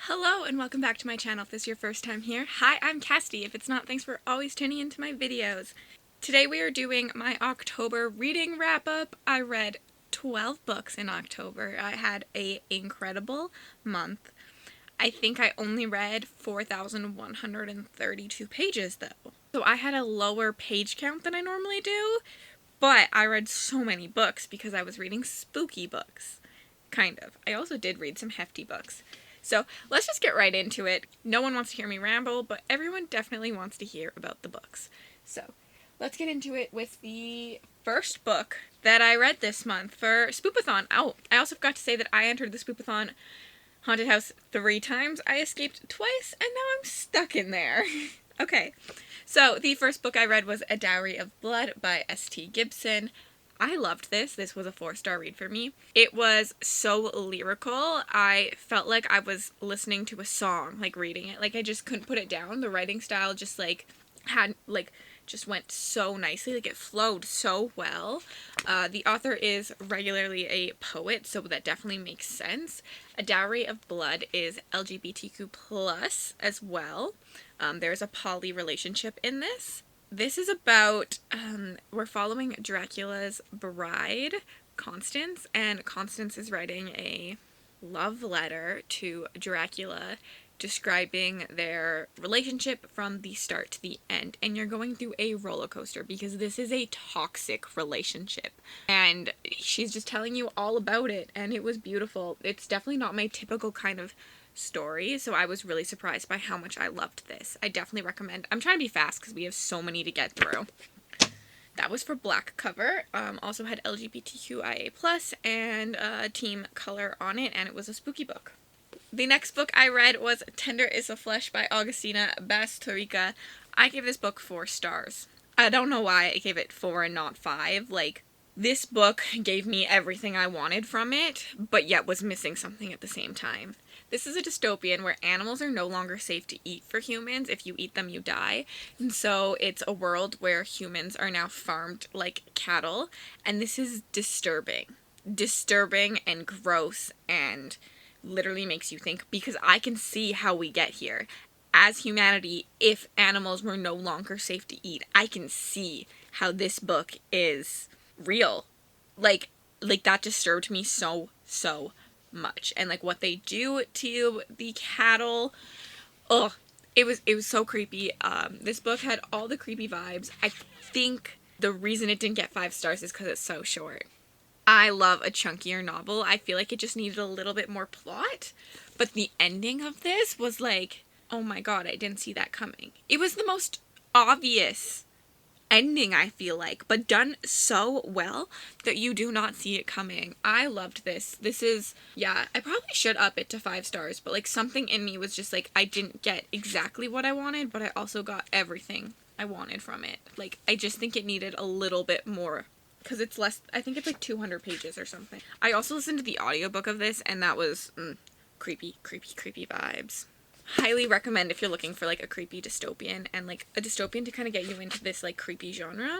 Hello and welcome back to my channel if this is your first time here. Hi, I'm Cassidy. If it's not, thanks for always tuning into my videos. Today we are doing my October reading wrap-up. I read 12 books in October. I had an incredible month. I think I only read 4,132 pages though. So I had a lower page count than I normally do, but I read so many books because I was reading spooky books. Kind of. I also did read some hefty books. So let's just get right into it. No one wants to hear me ramble, but everyone definitely wants to hear about the books. So let's get into it with the first book that I read this month for Spoopathon. Oh, I also forgot to say that I entered the Spoopathon haunted house 3 times. I escaped twice, and now I'm stuck in there. Okay, so the first book I read was A Dowry of Blood by S.T. Gibson. I loved this. This was a 4-star read for me. It was so lyrical. I felt like I was listening to a song, like reading it. Like I just couldn't put it down. The writing style just just went so nicely. Like it flowed so well. The author is regularly a poet, so that definitely makes sense. A Dowry of Blood is LGBTQ plus as well. There's a poly relationship in this. This is about, we're following Dracula's bride, Constance, and Constance is writing a love letter to Dracula describing their relationship from the start to the end. And you're going through a roller coaster because this is a toxic relationship. And she's just telling you all about it, and it was beautiful. It's definitely not my typical kind of story, so I was really surprised by how much I loved this. I definitely recommend. I'm trying to be fast because we have so many to get through. That was for black cover. Also had LGBTQIA plus and team color on it, and it was a spooky book. The next book I read was Tender is a Flesh by Augustina Bastorica. I gave this book 4 stars. I don't know why I gave it 4 and not 5. Like, this book gave me everything I wanted from it, but yet was missing something at the same time. This is a dystopian where animals are no longer safe to eat for humans. If you eat them, you die. And so it's a world where humans are now farmed like cattle. And this is disturbing. Disturbing and gross and literally makes you think, because I can see how we get here. As humanity, if animals were no longer safe to eat, I can see how this book is real. Like that disturbed me so much. And like what they do to the cattle, it was so creepy. This book had all the creepy vibes. I think the reason it didn't get 5 stars is because it's so short. I love a chunkier novel. I feel like it just needed a little bit more plot, but the ending of this was like, oh my god, I didn't see that coming. It was the most obvious ending, I feel like, but done so well that you do not see it coming. I loved this. This is, yeah, I probably should up it to 5 stars, but like something in me was just like, I didn't get exactly what I wanted, but I also got everything I wanted from it. Like, I just think it needed a little bit more, because it's less, I think it's like 200 pages or something. I also listened to the audiobook of this, and that was creepy vibes. Highly recommend if you're looking for like a creepy dystopian and like a dystopian to kind of get you into this like creepy genre.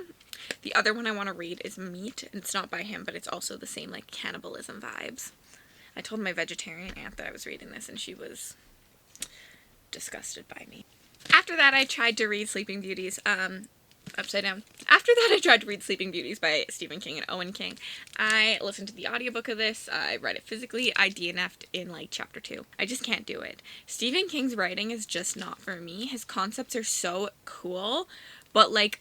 The other one I want to read is Meat. It's not by him, but it's also the same like cannibalism vibes. I told my vegetarian aunt that I was reading this and she was disgusted by me. After that I tried to read Sleeping Beauties. Upside down. After that, I tried to read Sleeping Beauties by Stephen King and Owen King. I listened to the audiobook of this. I read it physically. I DNF'd in like chapter 2. I just can't do it. Stephen King's writing is just not for me. His concepts are so cool, but like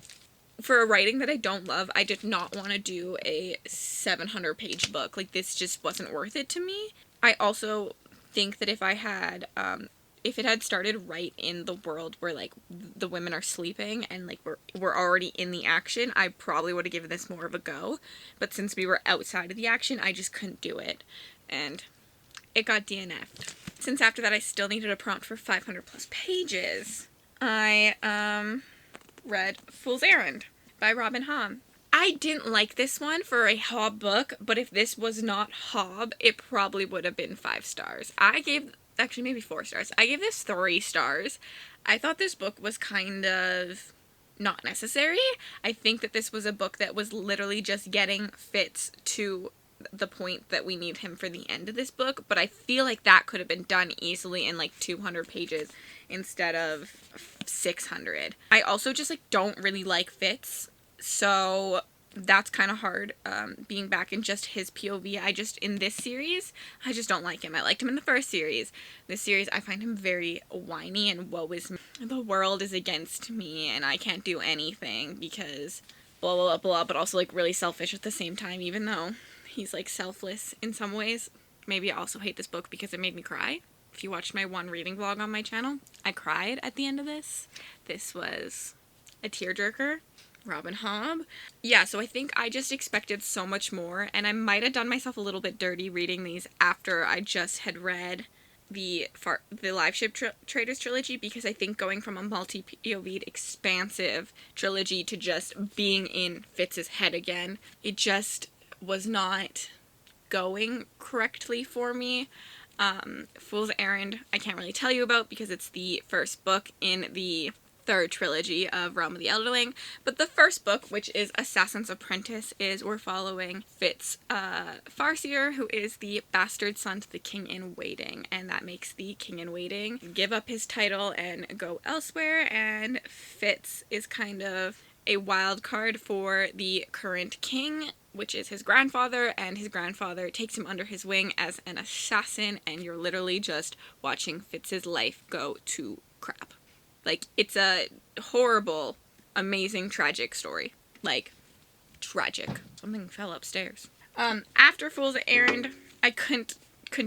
for a writing that I don't love, I did not want to do a 700-page book. Like this just wasn't worth it to me. I also think that if it had started right in the world where like the women are sleeping and like we're already in the action, I probably would have given this more of a go. But since we were outside of the action, I just couldn't do it. And it got DNF'd. Since after that I still needed a prompt for 500 plus pages, I read Fool's Errand by Robin Hobb. I didn't like this one for a Hobb book, but if this was not Hobb, it probably would have been 5 stars. Actually maybe 4 stars. I gave this 3 stars. I thought this book was kind of not necessary. I think that this was a book that was literally just getting Fitz to the point that we need him for the end of this book, but I feel like that could have been done easily in like 200 pages instead of 600. I also just like don't really like Fitz, so that's kind of hard, being back in just his POV. In this series, I just don't like him. I liked him in the first series. This series, I find him very whiny and woe is me. The world is against me and I can't do anything because blah, blah, blah, blah, but also like really selfish at the same time, even though he's like selfless in some ways. Maybe I also hate this book because it made me cry. If you watched my one reading vlog on my channel, I cried at the end of this. This was a tearjerker. Robin Hobb. Yeah, so I think I just expected so much more, and I might have done myself a little bit dirty reading these after I just had read the Live Ship Traders trilogy, because I think going from a multi-POV'd expansive trilogy to just being in Fitz's head again, it just was not going correctly for me. Fool's Errand, I can't really tell you about because it's the first book in the third trilogy of Realm of the Elderling, but the first book, which is Assassin's Apprentice, is we're following Fitz Farseer, who is the bastard son to the King in Waiting, and that makes the King in Waiting give up his title and go elsewhere, and Fitz is kind of a wild card for the current king, which is his grandfather, and his grandfather takes him under his wing as an assassin, and you're literally just watching Fitz's life go to crap. Like, it's a horrible, amazing, tragic story. Like, tragic. Something fell upstairs. After Fool's Errand, I couldn't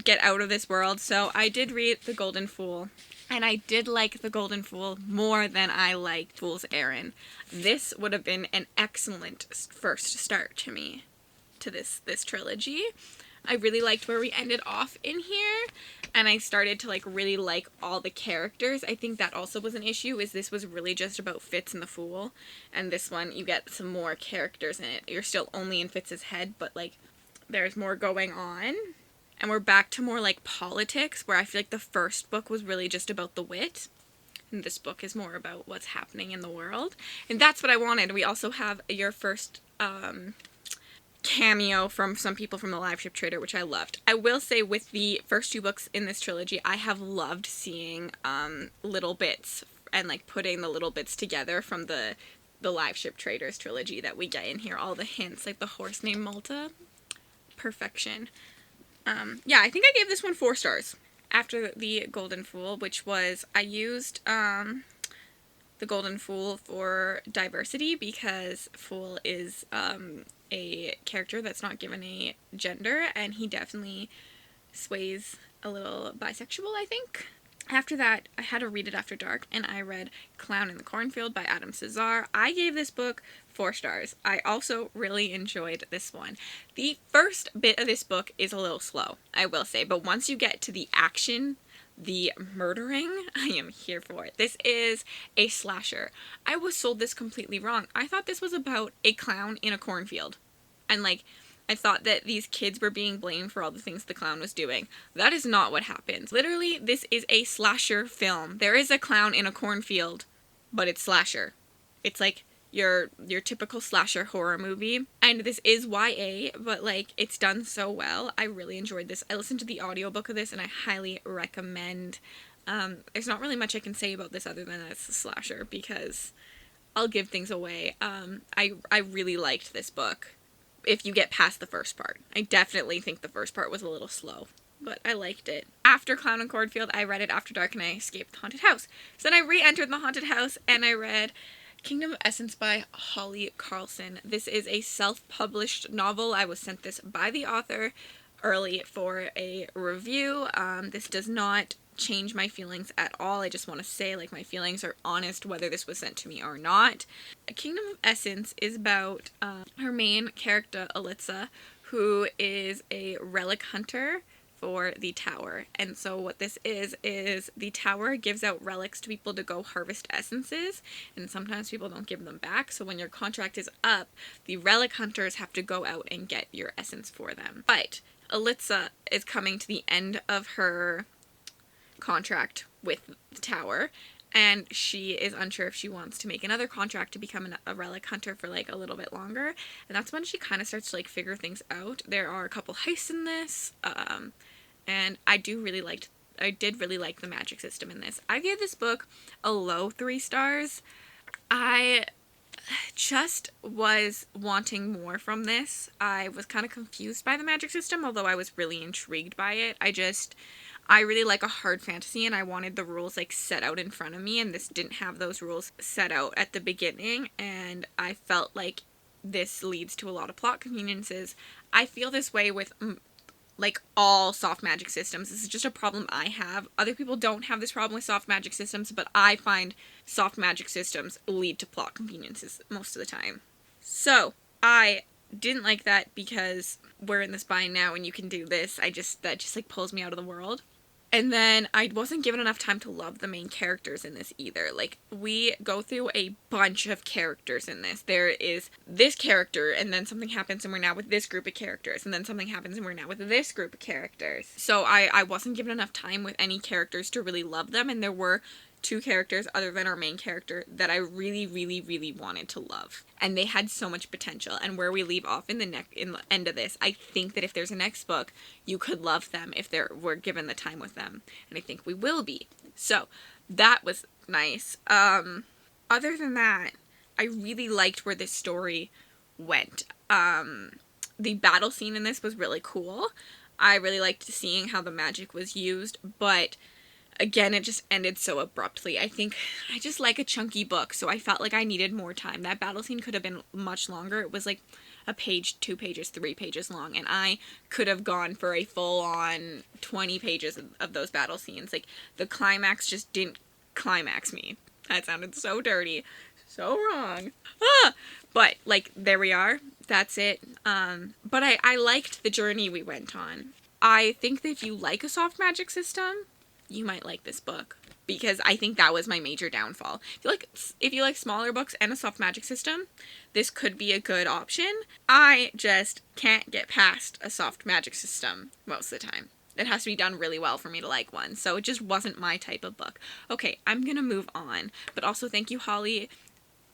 get out of this world, so I did read The Golden Fool. And I did like The Golden Fool more than I liked Fool's Errand. This would have been an excellent first start to me, to this trilogy. I really liked where we ended off in here, and I started to like really like all the characters. I think that also was an issue, is this was really just about Fitz and the Fool, and this one you get some more characters in it. You're still only in Fitz's head, but like there's more going on, and we're back to more like politics, where I feel like the first book was really just about the wit, and this book is more about what's happening in the world, and that's what I wanted. We also have your first cameo from some people from the Live Ship Trader, which I loved. I will say with the first two books in this trilogy, I have loved seeing little bits and like putting the little bits together from the Live Ship Traders trilogy that we get in here. All the hints, like the horse named Malta. Perfection. Yeah, I think I gave this one 4 stars. After the Golden Fool, which was, I used the Golden Fool for diversity, because Fool is a character that's not given a gender, and he definitely sways a little bisexual, I think. After that, I had to read it after dark, and I read Clown in the Cornfield by Adam Cesar. I gave this book 4 stars. I also really enjoyed this one. The first bit of this book is a little slow, I will say, but once you get to the action, the murdering, I am here for it. This is a slasher. I was sold this completely wrong. I thought this was about a clown in a cornfield. And like, I thought that these kids were being blamed for all the things the clown was doing. That is not what happens. Literally, this is a slasher film. There is a clown in a cornfield, but it's slasher. It's like your typical slasher horror movie. And this is YA, but like, it's done so well. I really enjoyed this. I listened to the audiobook of this, and I highly recommend. There's not really much I can say about this other than that it's a slasher, because I'll give things away. I really liked this book. If you get past the first part. I definitely think the first part was a little slow, but I liked it. After Clown and Cornfield, I read it after dark, and I escaped the haunted house. So then I re-entered the haunted house, and I read Kingdom of Essence by Holly Carlson. This is a self-published novel. I was sent this by the author early for a review. This does not change my feelings at all. I just want to say, like, my feelings are honest whether this was sent to me or not. Kingdom of Essence is about her main character, Alitza, who is a relic hunter for the tower. And so what this is the tower gives out relics to people to go harvest essences, and sometimes people don't give them back. So when your contract is up, the relic hunters have to go out and get your essence for them. But Alitza is coming to the end of her contract with the tower, and she is unsure if she wants to make another contract to become a relic hunter for like a little bit longer, and that's when she kind of starts to like figure things out. There are a couple heists in this, and I did really like the magic system in this. I gave this book a low 3 stars. I just was wanting more from this. I was kind of confused by the magic system, although I was really intrigued by it. I really like a hard fantasy, and I wanted the rules like set out in front of me, and this didn't have those rules set out at the beginning, and I felt like this leads to a lot of plot conveniences. I feel this way with like all soft magic systems. This is just a problem I have. Other people don't have this problem with soft magic systems, but I find soft magic systems lead to plot conveniences most of the time. So I didn't like that because we're in this bind now and you can do this. That just like pulls me out of the world. And then I wasn't given enough time to love the main characters in this either. Like, we go through a bunch of characters in this. There is this character, and then something happens and we're now with this group of characters, and then something happens and we're now with this group of characters. So I wasn't given enough time with any characters to really love them, and there were 2 characters other than our main character that I really, really, really wanted to love. And they had so much potential. And where we leave off in the end of this, I think that if there's a next book, you could love them if we're given the time with them. And I think we will be. So that was nice. Other than that, I really liked where this story went. The battle scene in this was really cool. I really liked seeing how the magic was used, but again, it just ended so abruptly. I think I just like a chunky book, so I felt like I needed more time. That battle scene could have been much longer. It was like a page, 2 pages, 3 pages long, and I could have gone for a full-on 20 pages of those battle scenes. Like, the climax just didn't climax me. That sounded so dirty. So wrong. But, like, there we are. That's it. But I liked the journey we went on. I think that if you like a soft magic system, you might like this book, because I think that was my major downfall. If you like smaller books and a soft magic system, this could be a good option. I just can't get past a soft magic system most of the time. It has to be done really well for me to like one, so it just wasn't my type of book. Okay, I'm gonna move on, but also thank you, Holly,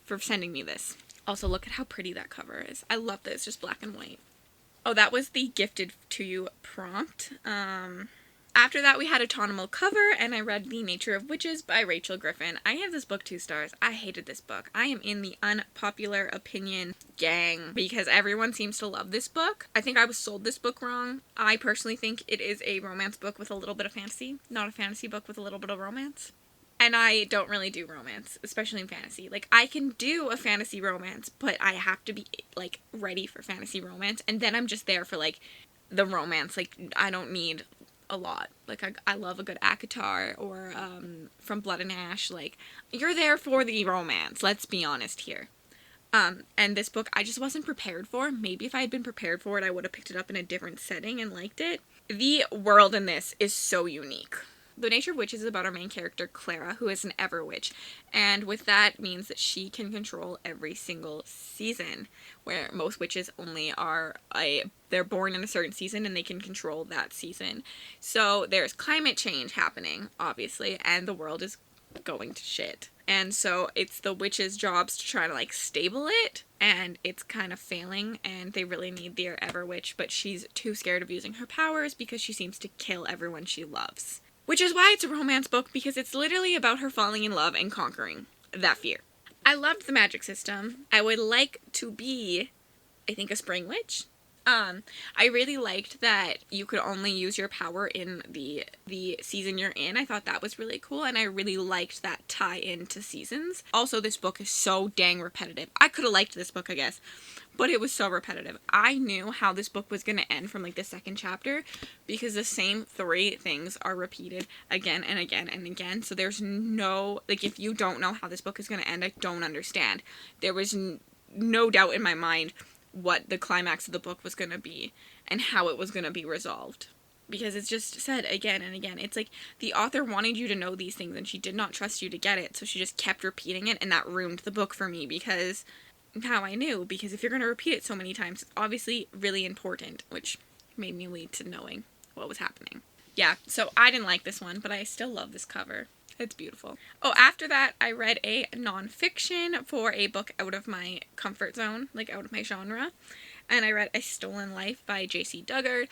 for sending me this. Also, look at how pretty that cover is. I love this, just black and white. Oh, that was the gifted to you prompt. After that, we had Autumnal cover, and I read The Nature of Witches by Rachel Griffin. I gave this book 2 stars. I hated this book. I am in the unpopular opinion gang, because everyone seems to love this book. I think I was sold this book wrong. I personally think it is a romance book with a little bit of fantasy, not a fantasy book with a little bit of romance. And I don't really do romance, especially in fantasy. Like, I can do a fantasy romance, but I have to be, like, ready for fantasy romance, and then I'm just there for, like, the romance. Like, I don't need a lot. Like, I love a good ACOTAR or From Blood and Ash. Like, you're there for the romance, let's be honest here. And this book I just wasn't prepared for. Maybe if I had been prepared for it, I would have picked it up in a different setting and liked it. The world in this is so unique. The Nature of Witches is about our main character, Clara, who is an Everwitch, and with that means that she can control every single season, where most witches only they're born in a certain season and they can control that season. So there's climate change happening, obviously, and the world is going to shit. And so it's the witches' jobs to try to, like, stable it, and it's kind of failing, and they really need their Everwitch, but she's too scared of using her powers because she seems to kill everyone she loves. Which is why it's a romance book, because it's literally about her falling in love and conquering that fear. I loved the magic system. I would like to be, I think, a spring witch. I really liked that you could only use your power in the season you're in. I thought that was really cool, and I really liked that tie into seasons. Also, this book is so dang repetitive. I could have liked this book, I guess, but it was so repetitive. I knew how this book was going to end from, like, the 2nd chapter, because the same 3 things are repeated again and again and again. So there's no, like, if you don't know how this book is going to end, I don't understand. There was no doubt in my mind what the climax of the book was going to be and how it was going to be resolved, because it's just said again and again. It's like the author wanted you to know these things and she did not trust you to get it, so she just kept repeating it, and that ruined the book for me, because now I knew, because if you're going to repeat it so many times, it's obviously really important, which made me lead to knowing what was happening. Yeah, so I didn't like this one, but I still love this cover. It's beautiful. Oh, after that, I read a nonfiction for a book out of my comfort zone, like out of my genre. And I read A Stolen Life by J.C. Duggard.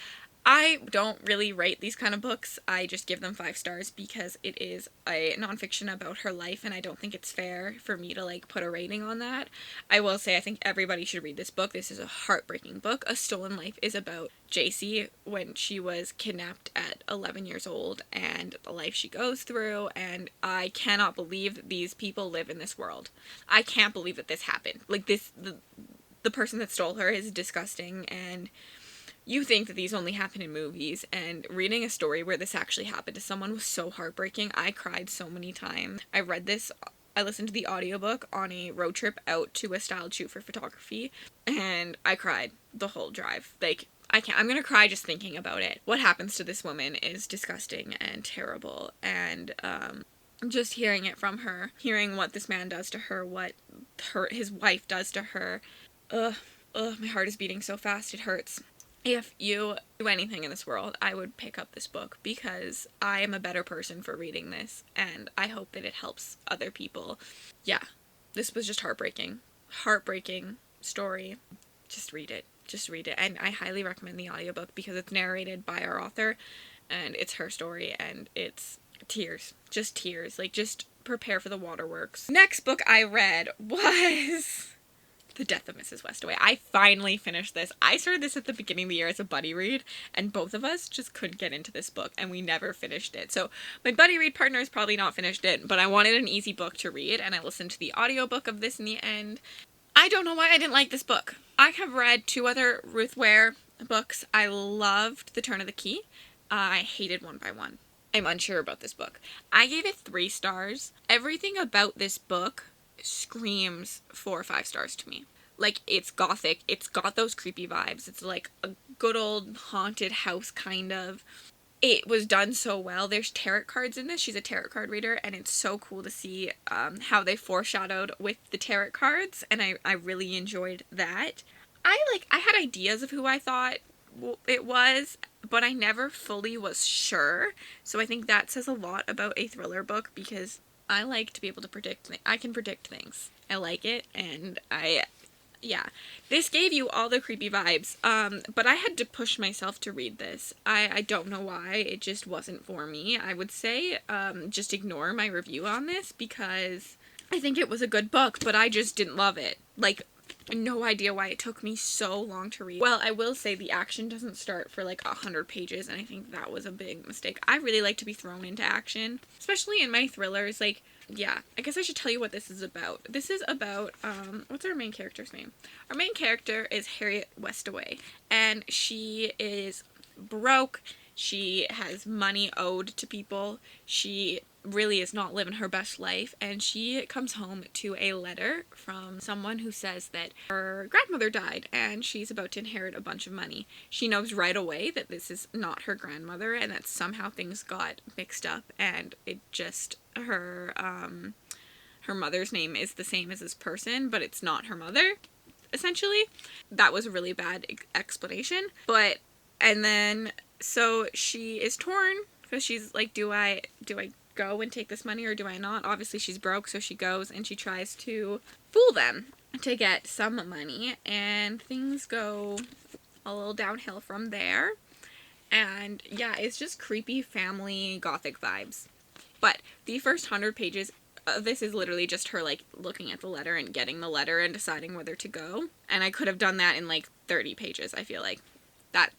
I don't really rate these kind of books. I just give them 5 stars because it is a nonfiction about her life, and I don't think it's fair for me to like put a rating on that. I will say I think everybody should read this book. This is a heartbreaking book. A Stolen Life is about Jacy when she was kidnapped at 11 years old and the life she goes through, and I cannot believe that these people live in this world. I can't believe that this happened. Like the person that stole her is disgusting, and you think that these only happen in movies, and reading a story where this actually happened to someone was so heartbreaking. I cried so many times. I listened to the audiobook on a road trip out to a styled shoot for photography, and I cried the whole drive. Like, I'm gonna cry just thinking about it. What happens to this woman is disgusting and terrible, and just hearing it from her, hearing what this man does to her, what his wife does to her, my heart is beating so fast it hurts. If you do anything in this world, I would pick up this book because I am a better person for reading this, and I hope that it helps other people. Yeah, this was just heartbreaking. Heartbreaking story. Just read it. Just read it. And I highly recommend the audiobook because it's narrated by our author, and it's her story, and it's tears. Just tears. Like, just prepare for the waterworks. Next book I read was The Death of Mrs. Westaway. I finally finished this. I started this at the beginning of the year as a buddy read, and both of us just couldn't get into this book, and we never finished it. So my buddy read partner has probably not finished it, but I wanted an easy book to read, and I listened to the audiobook of this in the end. I don't know why I didn't like this book. I have read 2 other Ruth Ware books. I loved The Turn of the Key. I hated One by One. I'm unsure about this book. I gave it 3 stars. Everything about this book screams 4 or 5 stars to me. Like, it's gothic, it's got those creepy vibes, it's like a good old haunted house kind of. It was done so well. There's tarot cards in this. She's a tarot card reader, and it's so cool to see how they foreshadowed with the tarot cards, and I really enjoyed that. I had ideas of who I thought it was, but I never fully was sure, so I think that says a lot about a thriller book, because I like to be able to predict I can predict things. I like it, and yeah, this gave you all the creepy vibes, but I had to push myself to read this. I don't know why, it just wasn't for me. I would say, just ignore my review on this, because I think it was a good book, but I just didn't love it. Like, no idea why it took me so long to read. Well, I will say the action doesn't start for like 100 pages, and I think that was a big mistake. I really like to be thrown into action, especially in my thrillers. Like, yeah, I guess I should tell you what this is about. This is about, what's our main character's name? Our main character is Harriet Westaway, and she is broke. She has money owed to people. She really is not living her best life, and she comes home to a letter from someone who says that her grandmother died and she's about to inherit a bunch of money. She knows right away that this is not her grandmother, and that somehow things got mixed up, and it just, her mother's name is the same as this person, but it's not her mother, essentially. That was a really bad explanation, and then, so she is torn, because she's like, do I go and take this money, or do I not? Obviously she's broke, so she goes and she tries to fool them to get some money, and things go a little downhill from there. And yeah, it's just creepy family gothic vibes. But the first 100 pages of this is literally just her like looking at the letter and getting the letter and deciding whether to go. And I could have done that in like 30 pages, I feel like.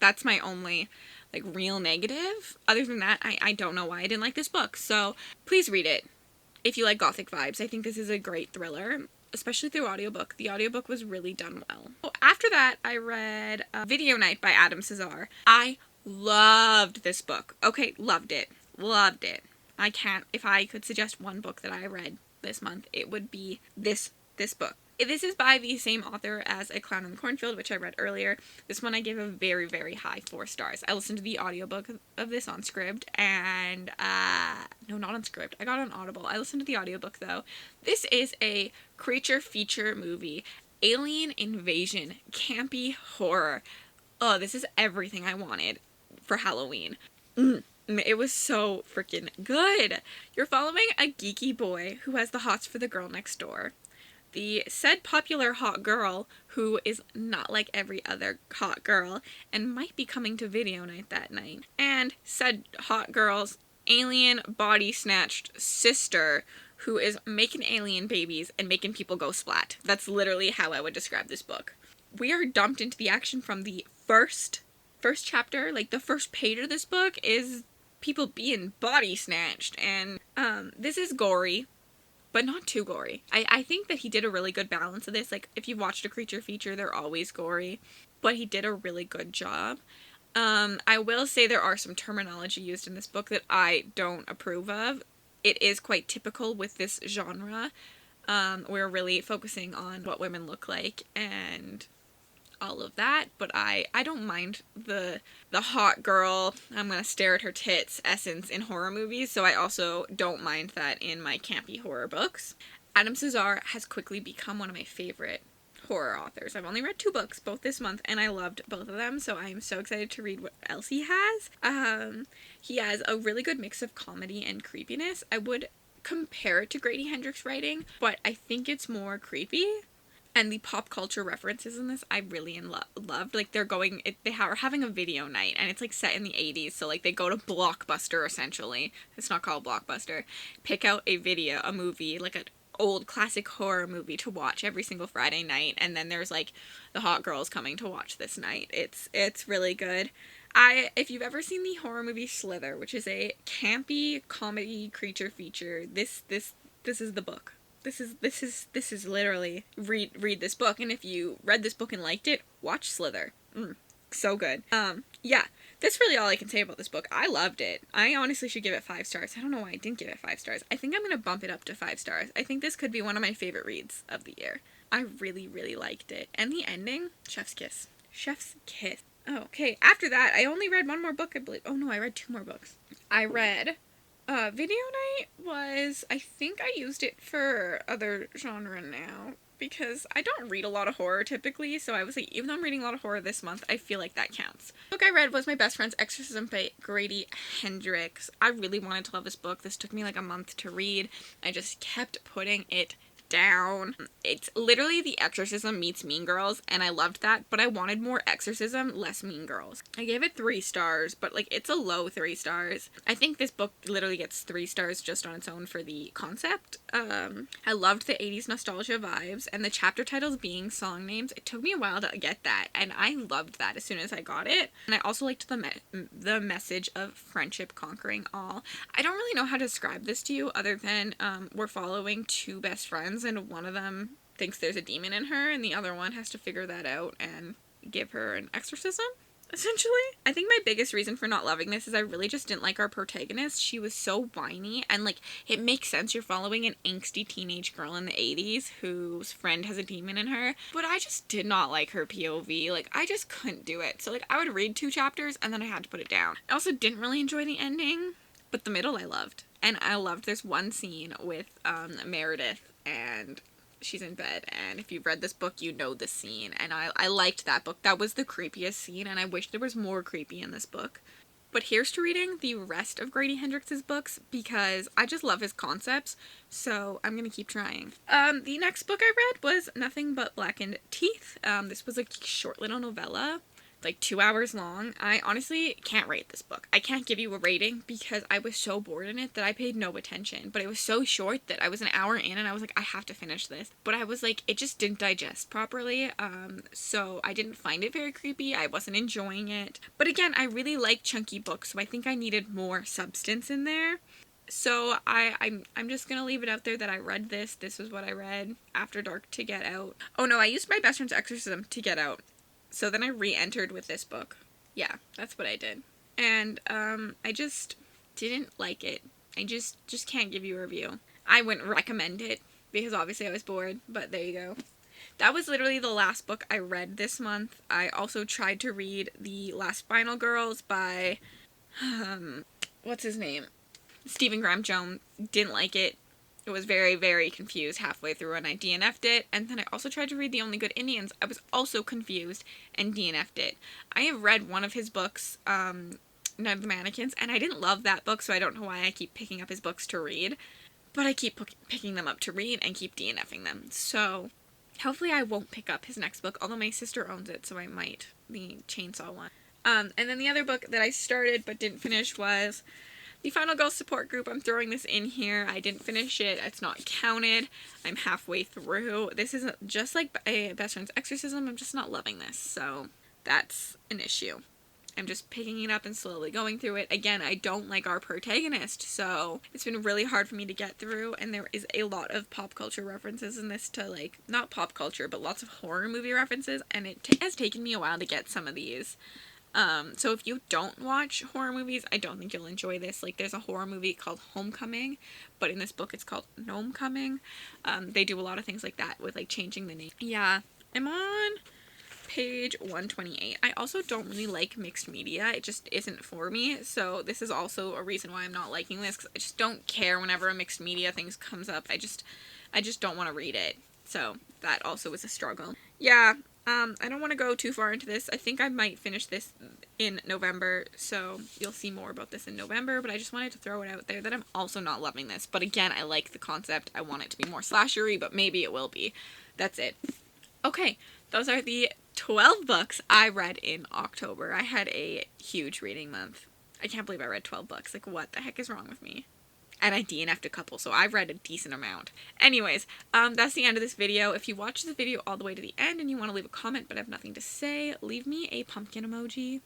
That's my only like real negative. Other than that, I don't know why I didn't like this book. So please read it if you like gothic vibes. I think this is a great thriller, especially through audiobook. The audiobook was really done well. So after that, I read Video Night by Adam Cesar. I loved this book. Okay, loved it. Loved it. If I could suggest one book that I read this month, it would be this book. This is by the same author as A Clown in the Cornfield, which I read earlier. This one I gave a very, very high 4 stars. I listened to the audiobook of this on Scribd, and, no, not on Scribd. I got it on Audible. I listened to the audiobook, though. This is a creature feature movie. Alien invasion. Campy horror. Oh, this is everything I wanted for Halloween. It was so freaking good. You're following a geeky boy who has the hots for the girl next door. The said popular hot girl, who is not like every other hot girl, and might be coming to video night that night. And said hot girl's alien body snatched sister, who is making alien babies and making people go splat. That's literally how I would describe this book. We are dumped into the action from the first chapter. Like, the first page of this book is people being body snatched, and this is gory, but not too gory. I think that he did a really good balance of this. Like, if you've watched a creature feature, they're always gory, but he did a really good job. I will say there are some terminology used in this book that I don't approve of. It is quite typical with this genre. We're really focusing on what women look like and all of that, but I don't mind the hot girl, I'm gonna stare at her tits essence in horror movies, so I also don't mind that in my campy horror books. Adam Cesar has quickly become one of my favorite horror authors. I've only read 2 books, both this month, and I loved both of them, so I'm so excited to read what else he has. He has a really good mix of comedy and creepiness. I would compare it to Grady Hendrix writing, but I think it's more creepy. And the pop culture references in this, I really loved. Like, they are having a video night, and it's, like, set in the 80s, so, like, they go to Blockbuster, essentially. It's not called Blockbuster. Pick out a movie, like, an old classic horror movie to watch every single Friday night, and then there's, like, the hot girls coming to watch this night. It's really good. If you've ever seen the horror movie Slither, which is a campy comedy creature feature, this is the book. This is literally read this book, and if you read this book and liked it, watch Slither. So good. Yeah, that's really all I can say about this book. I loved it. I honestly should give it 5 stars. I don't know why I didn't give it 5 stars. I think I'm gonna bump it up to 5 stars. I think this could be one of my favorite reads of the year. I really, really liked it. And the ending, chef's kiss. Chef's kiss. Oh, okay. After that, I only read one more book, I believe. Oh no, I read 2 more books. I read video night was, I think I used it for other genre now, because I don't read a lot of horror typically, so I was like, even though I'm reading a lot of horror this month, I feel like that counts. The book I read was My Best Friend's Exorcism by Grady Hendrix. I really wanted to love this book. This took me like a month to read. I just kept putting it down. It's literally The Exorcism meets Mean Girls, and I loved that, but I wanted more Exorcism, less Mean Girls. I gave it 3 stars, but like, it's a low 3 stars. I think this book literally gets 3 stars just on its own for the concept. I loved the 80s nostalgia vibes, and the chapter titles being song names. It took me a while to get that, and I loved that as soon as I got it. And I also liked the message of friendship conquering all. I don't really know how to describe this to you other than we're following 2 best friends, and one of them thinks there's a demon in her, and the other one has to figure that out and give her an exorcism, essentially. I think my biggest reason for not loving this is I really just didn't like our protagonist. She was so whiny, and like, it makes sense, you're following an angsty teenage girl in the 80s whose friend has a demon in her, but I just did not like her POV. Like, I just couldn't do it. So like, I would read 2 chapters and then I had to put it down. I also didn't really enjoy the ending, but the middle I loved. And I loved this one scene with Meredith, and she's in bed, and if you've read this book, you know this scene, and I liked that book. That was the creepiest scene, and I wish there was more creepy in this book. But here's to reading the rest of Grady Hendrix's books, because I just love his concepts, so I'm gonna keep trying. The next book I read was Nothing But Blackened Teeth. This was a short little novella, like 2 hours long. I honestly can't rate this book. I can't give you a rating because I was so bored in it that I paid no attention. But it was so short that I was an hour in and I was like, I have to finish this. But I was like, it just didn't digest properly. So I didn't find it very creepy. I wasn't enjoying it. But again, I really like chunky books, so I think I needed more substance in there. So I'm just gonna leave it out there that I read this. This was what I read After Dark to get out. Oh no, I used My Best Friend's Exorcism to get out. So then I re-entered with this book. Yeah, that's what I did. And I just didn't like it. I just can't give you a review. I wouldn't recommend it because obviously I was bored, but there you go. That was literally the last book I read this month. I also tried to read The Last Final Girls by, what's his name? Stephen Graham Jones. Didn't like it. I was very, very confused halfway through and I DNF'd it. And then I also tried to read The Only Good Indians. I was also confused and DNF'd it. I have read one of his books, Night of the Mannequins, and I didn't love that book, so I don't know why I keep picking up his books to read. But I keep picking them up to read and keep DNFing them. So hopefully I won't pick up his next book, although my sister owns it, so I might. The chainsaw one. And then the other book that I started but didn't finish was The Final Girl Support Group. I'm throwing this in here. I didn't finish it. It's not counted. I'm halfway through. This isn't just like a Best Friend's Exorcism. I'm just not loving this. So that's an issue. I'm just picking it up and slowly going through it. Again, I don't like our protagonist, so it's been really hard for me to get through, and there is a lot of pop culture references in this to, like, not pop culture, but lots of horror movie references, and it has taken me a while to get some of these. So if you don't watch horror movies, I don't think you'll enjoy this. Like, there's a horror movie called Homecoming, but in this book it's called Gnomecoming. They do a lot of things like that with, like, changing the name. Yeah, I'm on page 128. I also don't really like mixed media. It just isn't for me. So this is also a reason why I'm not liking this, because I just don't care whenever a mixed media thing comes up. I just don't want to read it. So that also is a struggle. Yeah, I don't want to go too far into this. I think I might finish this in November, so you'll see more about this in November, but I just wanted to throw it out there that I'm also not loving this. But again, I like the concept. I want it to be more slashery, but maybe it will be. That's it. Okay, those are the 12 books I read in October. I had a huge reading month. I can't believe I read 12 books. Like, what the heck is wrong with me? And I DNF'd a couple, so I've read a decent amount. Anyways, that's the end of this video. If you watch the video all the way to the end and you want to leave a comment but have nothing to say, leave me a pumpkin emoji.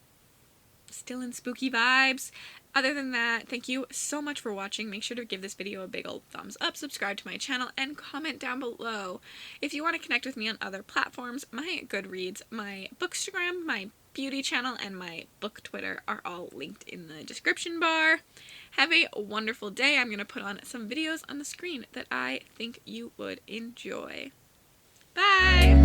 Still in spooky vibes. Other than that, thank you so much for watching. Make sure to give this video a big old thumbs up, subscribe to my channel, and comment down below. If you want to connect with me on other platforms, my Goodreads, my Bookstagram, my beauty channel, and my book Twitter are all linked in the description bar. Have a wonderful day. I'm going to put on some videos on the screen that I think you would enjoy. Bye!